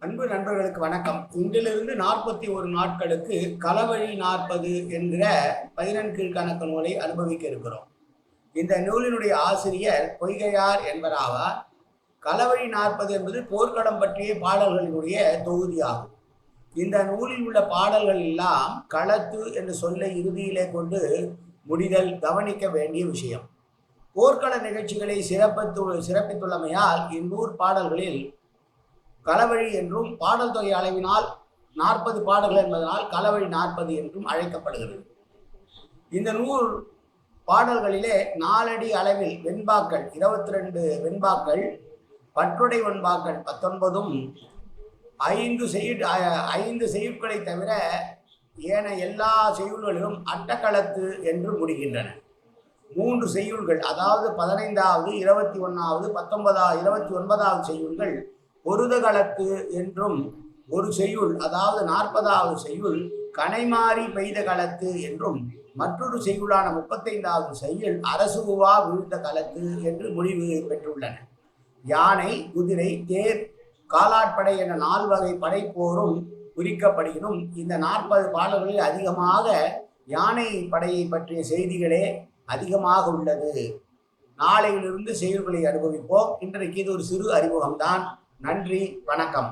அன்பு நண்பர்களுக்கு வணக்கம். இன்றிலிருந்து 41 நாட்களுக்கு களவழி 40 என்கிற 14 கீழ்கணக்கு நூலை அனுபவிக்க இருக்கிறோம். இந்த நூலினுடைய ஆசிரியர் பொய்கையார் என்பவராவார். களவழி 40 என்பது போர்க்களம் பற்றிய பாடல்களினுடைய தொகுதியாகும். இந்த நூலில் உள்ள பாடல்கள் எல்லாம் களத்து என்ற சொல்லை இறுதியிலே கொண்டு முடிதல் கவனிக்க வேண்டிய விஷயம். போர்க்கள நிகழ்ச்சிகளை சிறப்பித்துள்ளமையால் இந்நூறு பாடல்களில் களவழி என்றும் பாடல் தொகை அளவினால் 40 பாடல்கள் என்பதனால் களவழி 40 என்றும் அழைக்கப்படுகிறது. இந்த நூல் பாடல்களிலே 4 அடி அளவில் வெண்பாக்கள் 22 வெண்பாக்கள், பற்றுடை வெண்பாக்கள் 19, 5 செய்யுட்களை தவிர ஏன எல்லா செய்யுள்களிலும் அட்டக்களத்து என்று முடிகின்றன. 3 செய்யுள்கள், அதாவது 15வது, 21வது, 29வது செய்யுள்கள் பொருதகளத்து என்றும், ஒரு செய்யுள் அதாவது 40வது செய்யுள் கனைமாறி பெய்த களத்து என்றும், மற்றொரு செய்யுளான 35வது செய்யுள் அரசுவா விழுந்த களத்து என்று முடிவு பெற்றுள்ளன. யானை, குதிரை, தேர், காலாட்படை என 4 வகை படைப்போரும் குறிக்கப்படுகினும் இந்த 40 பாடல்களில் அதிகமாக யானை படையை பற்றிய செய்திகளே அதிகமாக உள்ளது. நாளையிலிருந்து செய்யுள்களை அனுபவிப்போம். இன்றைக்கு இது ஒரு சிறு அறிமுகம்தான். நன்றி, வணக்கம்.